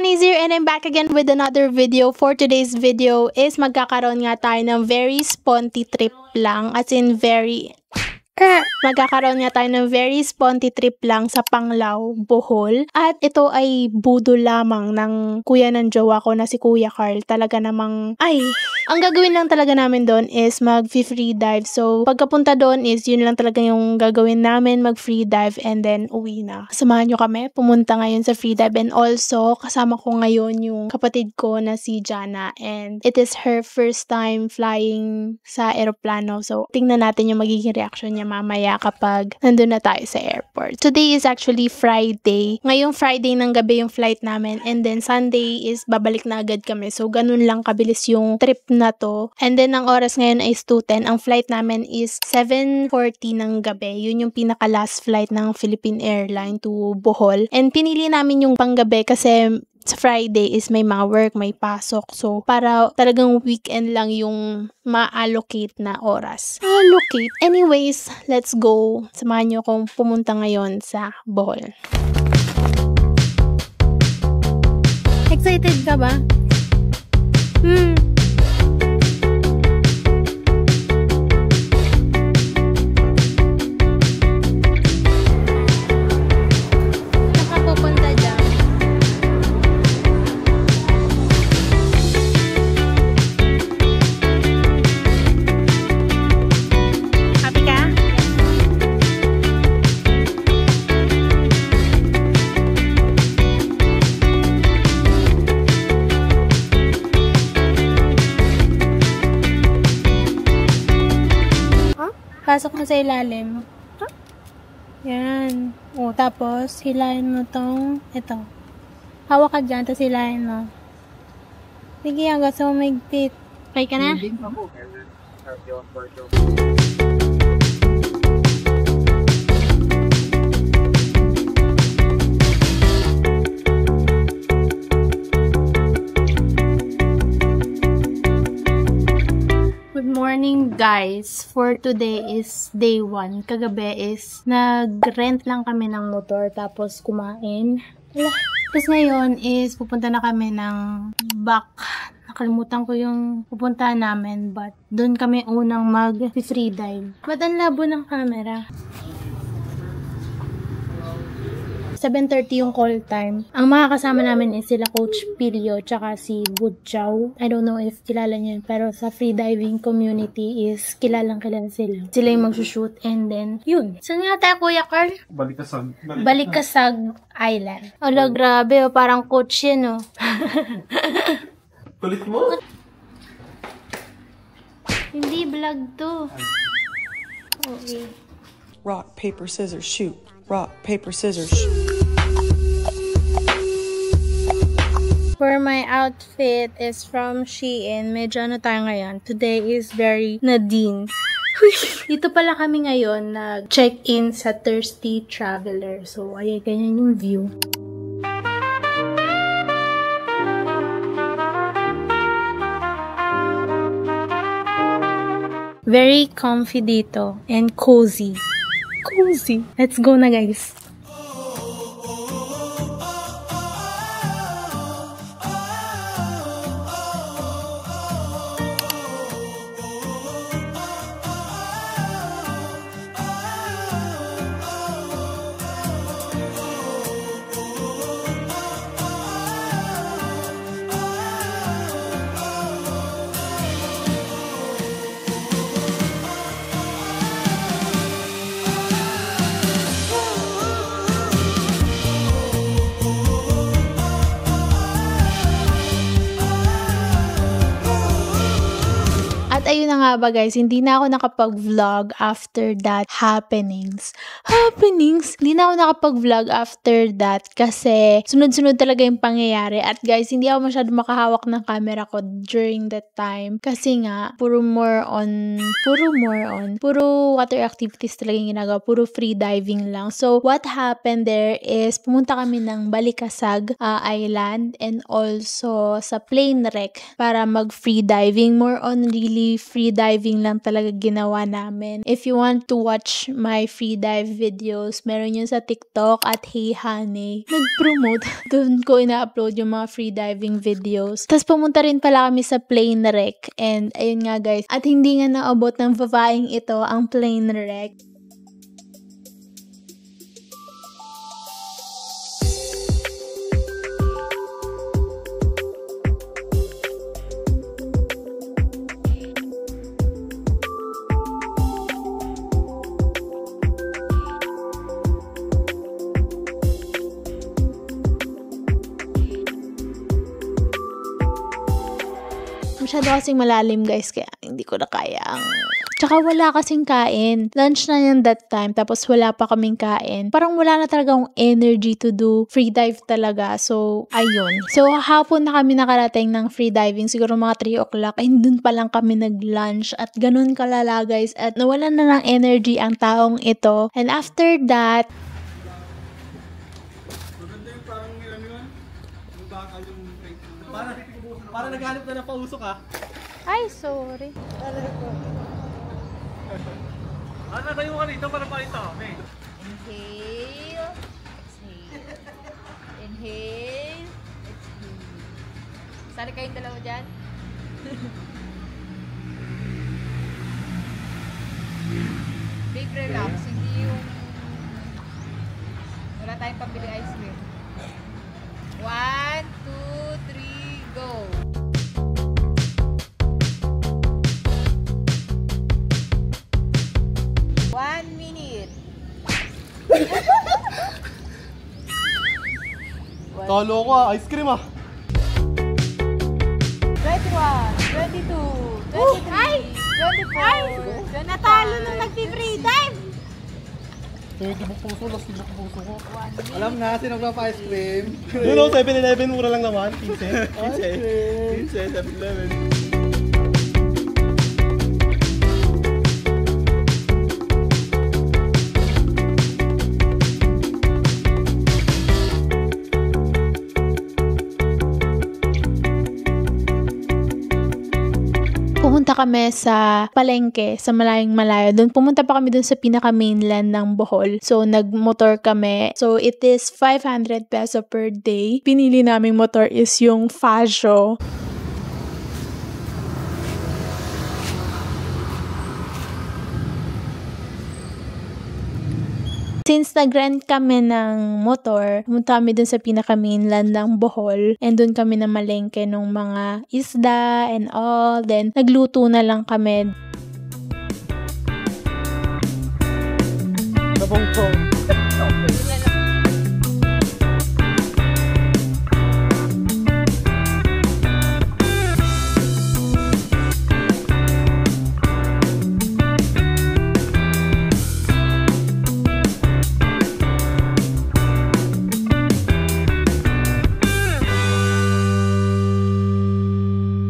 Shanice here and I'm back again with another video. For today's video is magkakaroon nga tayo ng very sponty trip lang, as in magkakaroon nga tayo ng very sponty trip lang sa Panglao, Bohol. At ito ay budol lamang ng kuya ng jowa ko na si Kuya Carl. Talaga namang, ang gagawin lang talaga namin doon is mag-free dive. So, pagkapunta doon is yun lang talaga yung gagawin namin, mag-free dive and then uwi na. Samahan nyo kami, pumunta ngayon sa free dive. And also, kasama ko ngayon yung kapatid ko na si Jana. And it is her first time flying sa eroplano. So, tingnan natin yung magiging reaction niya mamaya kapag nandun na tayo sa airport. Today is actually Friday. Ngayong Friday ng gabi yung flight namin and then Sunday is babalik na agad kami. So, ganun lang kabilis yung trip na to. And then, ang oras ngayon is 2:10. Ang flight namin is 7:40 ng gabi. Yun yung pinaka-last flight ng Philippine Airlines to Bohol. And pinili namin yung panggabi kasi sa Friday is may mga work, may pasok. So, para talagang weekend lang yung ma-allocate na oras. Allocate. Anyways, let's go. Samahan nyo kung pumunta ngayon sa Bohol. Excited ka ba? Pasok mo sa ilalim. Yan. O, tapos, hilahin mo tong, ito. Hawak ka dyan, tapos hilahin mo. Sige, hanggang sa umigpit. Okay ka na? Good morning guys, for today is day 1. Kagabi is nag-rent lang kami ng motor tapos kumain. Tapos ngayon is pupunta na kami ng back. Nakalimutan ko yung pupuntahan namin but doon kami unang mag-free dive. Ba't ang labo ng camera? 7:30 yung call time. Ang mga kasama namin is sila Coach Pilio tsaka si Wood Chow. I don't know if kilala niyo yun, pero sa freediving community is kilalang kilala sila. Sila yung magsushoot and then, yun. Saan nga tayo, Kuya Carl? Balikasag Island. Ala, grabe. Parang coach yan, oh. Kulit mo? Hindi, vlog to. Okay. Rock, paper, scissors, shoot. Rock, paper, scissors, shoot. For my outfit is from Shein. Medyo ano tayo ngayon. Today is very Nadine. Dito pala kami ngayon nag-check-in sa Thirsty Traveler. So, ayan, ganyan yung view. Very comfy dito and cozy. Cozy. Let's go na, guys. At ayun na nga ba guys, hindi na ako nakapag-vlog after that happenings. Hindi na ako nakapag-vlog after that kasi sunod-sunod talaga yung pangyayari. At guys, hindi ako masyado makahawak ng camera ko during that time. Kasi nga, puro water activities talaga yung ginagawa. Puro free diving lang. So, what happened there is, pumunta kami ng Balikasag Island and also sa plane wreck para mag-free diving. More on really free diving lang talaga ginawa namin. If you want to watch my free dive videos, meron yun sa TikTok at Hey Honey. Nag-promote. Doon ko ina-upload yung mga free diving videos. Tapos pumunta rin pala kami sa plane wreck. And ayun nga guys, at hindi nga naabot ng babaeng ito ang plane wreck. Masyado kasing malalim guys, kaya hindi ko na kaya. Tsaka wala kasing kain. Lunch na yan that time, tapos wala pa kaming kain. Parang wala na talaga akong energy to do free dive talaga. So, ayun. So, hapon na kami nakarating ng free diving. Siguro mga 3 o'clock. And dun pa lang kami nag-lunch. At ganun kalala guys. At nawalan na ng energy ang taong ito. And after that, Para naghanap na ng pausok ha. ay, sorry. Ano tayo ka dito para pakita kami? Inhale, exhale. Inhale, exhale. Sali kayong dalawa dyan. Big relax, hindi yung wala tayong pambili ice cream. 1, 2, 3, go! Talo ko ice cream ah. 21, 22, 23, 24, 25. Natalo nung nag-free dive! Tibok puso, last tibok puso ko. Alam na, sino nagpa-ice cream? Yun o, 7-Eleven, mura lang naman. 15. 7-Eleven. Pumunta kami sa palengke, sa malayong malayo. Doon pumunta pa kami doon sa pinaka mainland ng Bohol. So nagmotor kami. So it is 500 peso per day. Pinili naming motor is yung Fasio. Since nag-rent kami ng motor, pumunta kami dun sa pinaka-mainland ng Bohol. And dun kami na malengke ng mga isda and all. Then, nagluto na lang kami. Nabongkong.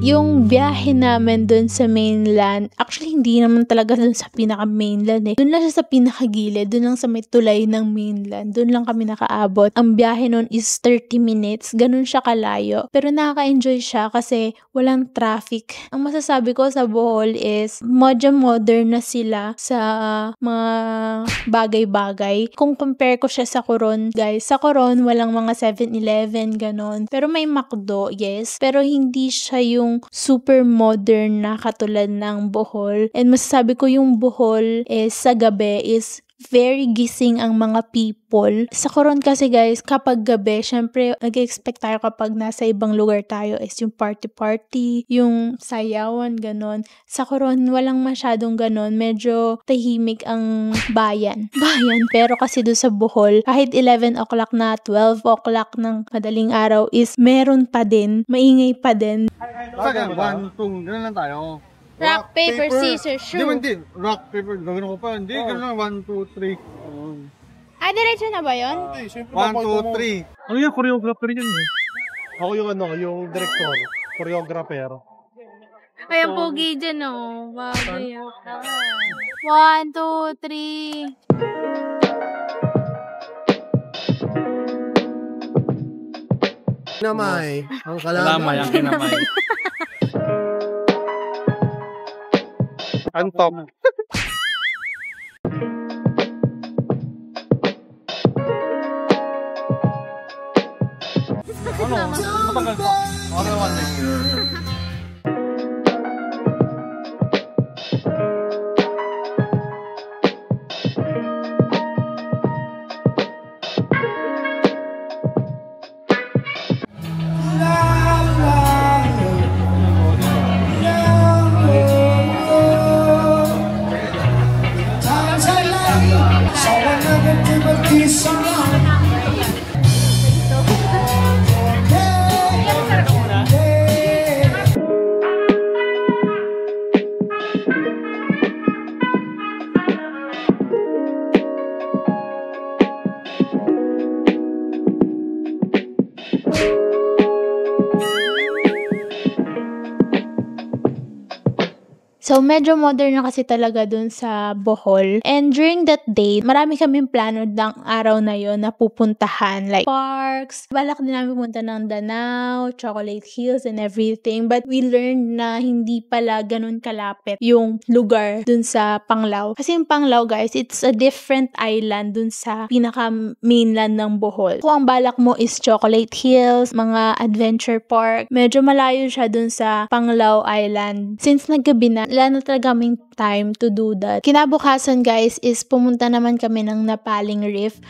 Yung biyahe namin dun sa mainland, actually hindi naman talaga dun sa pinaka-mainland eh. Dun lang siya sa pinakagilid, dun lang sa may tulay ng mainland. Dun lang kami nakaabot. Ang biyahe nun is 30 minutes. Ganun siya kalayo. Pero nakaka-enjoy siya kasi walang traffic. Ang masasabi ko sa Bohol is medyo modern na sila sa mga bagay-bagay. Kung compare ko siya sa Coron, guys, sa Coron walang mga 7-Eleven, ganon. Pero may McDo, yes. Pero hindi siya yung super modern na katulad ng Bohol. And masasabi ko yung Bohol is sa gabi is very gising ang mga people. Sa Coron kasi guys, kapag gabi, syempre nag-expect tayo kapag nasa ibang lugar tayo is yung party-party, yung sayawan, ganon. Sa Coron, walang masyadong ganon. Medyo tahimik ang bayan. Pero kasi doon sa Bohol, kahit 11 o'clock na, 12 o'clock ng madaling araw is meron pa din, maingay pa din. Saka, 1, 2, gano'n lang tayo. Rock, paper, scissors, shoot. Hindi. Rock, paper, gagawin ko pa. Hindi, gano'n lang. 1, 2, 3. Ah, diretso na ba yun? 1, 2, 3. Ano yung choreographer yun eh? Ako yung yung director, choreographer. Ay, ang pogi dyan, oh. Bagay yata. 1, 2, 3. Kinamay. Ang Kalamay, ang kinamay. Ang top. Ano? Matagal pa. Okay, 1 day. So, medyo modern na kasi talaga dun sa Bohol. And during that day, marami kaming plano ng araw na yon na pupuntahan. Like, parks. Balak din namin pumunta ng Danau, Chocolate Hills, and everything. But we learned na hindi pala ganun kalapit yung lugar dun sa Panglao. Kasi yung Panglao, guys, it's a different island dun sa pinaka-mainland ng Bohol. Kung ang balak mo is Chocolate Hills, mga adventure park, medyo malayo siya dun sa Panglao Island. Since naggabi na, wala na talaga kaming time to do that. Kinabukasan, guys, is pumunta naman kami ng Napaling Reef.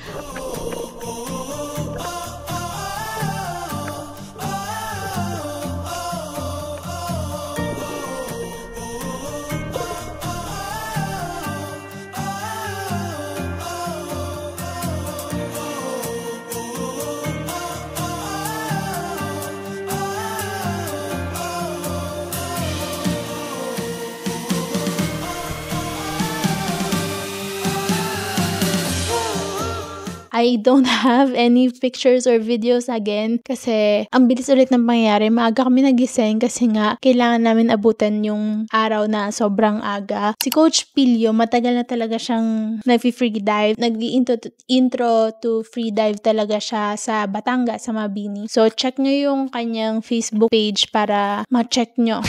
I don't have any pictures or videos again kasi ang bilis ulit ng pangyayari. Maaga kami nagising kasi nga kailangan namin abutan yung araw na sobrang aga. Si Coach Pilio, matagal na talaga siyang nag-free dive. Nag-intro to free dive talaga siya sa Batangas, sa Mabini. So, check nyo yung kanyang Facebook page para ma-check nyo.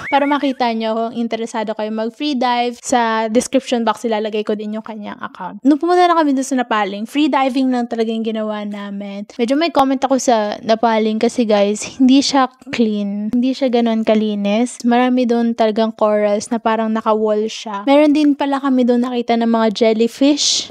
Para makita nyo kung interesado kayo mag-free dive. Sa description box, ilalagay ko din yung kanyang account. Nung pumunta na kami doon sa Napaling, free diving lang talaga yung ginawa namin. Medyo may comment ako sa Napaling kasi guys, hindi siya clean. Hindi siya ganun kalinis. Marami doon talagang corals na parang naka-wall siya. Meron din pala kami doon nakita ng mga jellyfish.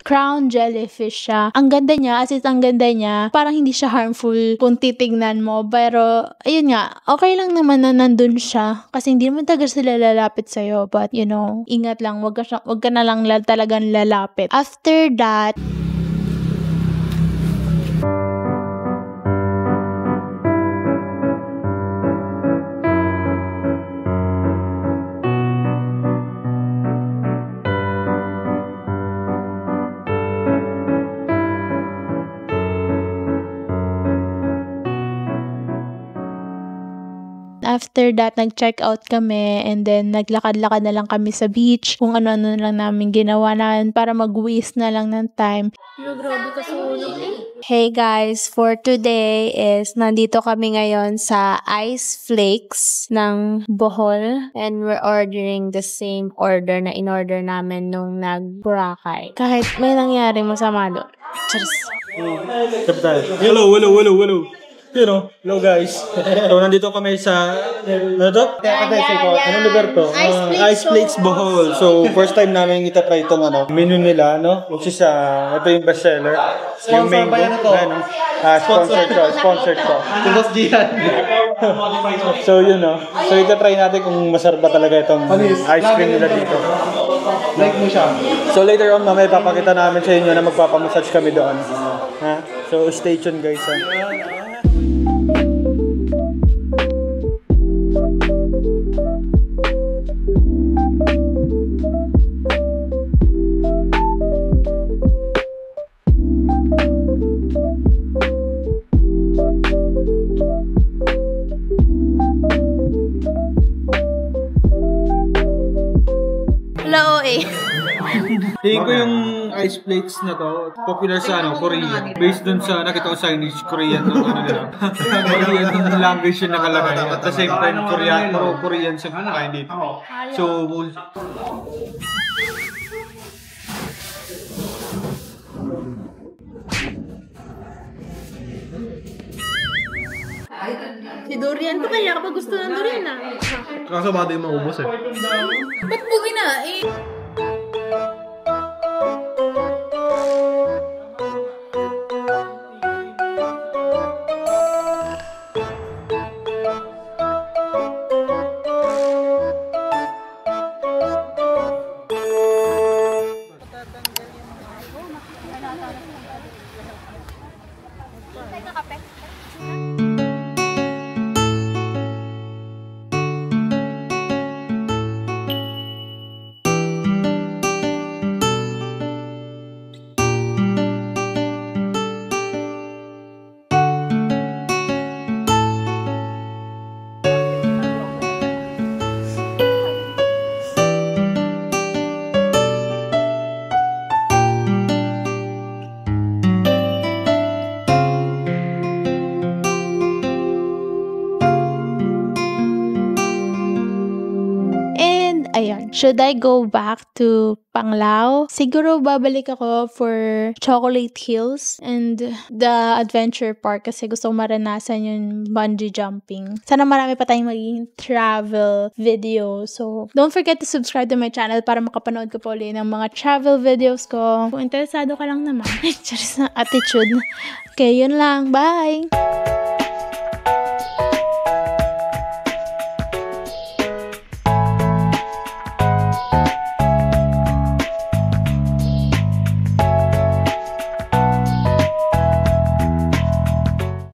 Crown jellyfish siya. Ang ganda niya, as in ang ganda niya, parang hindi siya harmful kung titignan mo. Pero, ayun nga, okay lang naman na nandun siya. Kasi hindi naman talaga sila lalapit sa'yo. But, you know, ingat lang. Wag ka na lang talagang lalapit. After that, nag-check out kami and then naglakad-lakad na lang kami sa beach. Kung ano-ano na lang namin ginawa namin para mag-waste na lang ng time. Hey guys, for today is nandito kami ngayon sa Ice Flakes ng Bohol and we're ordering the same order na in-order namin nung nag-Boracay. Kahit may nangyaring masama doon. Cheers! Hello. You know, hello guys. So, nandito kami sa, ano to? Anong lugar to? Ice Flakes Bohol. So, first time namin itatry itong menu nila, no? Which is, ito yung bestseller. Yung mango. Sponsored to. So, yun, no? So, itatry natin kung masarap ba talaga itong ice cream nila dito. Like mo siya. So, later on, mamaya papakita namin sa inyo na magpapamassage kami doon. Ha? So, stay tuned guys. Hello, Tingin ko yung ice plates na to, popular sa Korea. Based dun sa nakita ko signage, Korean nung nila. Korean yung language yung nakalagay. At the same time, Korean sa kain dito. So, Si Durian to kaya kapag gusto ng Durian na. Kaso baka yung maubos eh. Ba't mo kinain? Ayun, should I go back to Panglao? Siguro babalik ako for Chocolate Hills and the Adventure Park kasi gusto ko maranasan yung bungee jumping. Sana marami pa tayong magiging travel video. So, don't forget to subscribe to my channel para makapanood ko po ulit ng mga travel videos ko. Kung interesado ka lang naman. Charis na attitude. Okay, yun lang. Bye!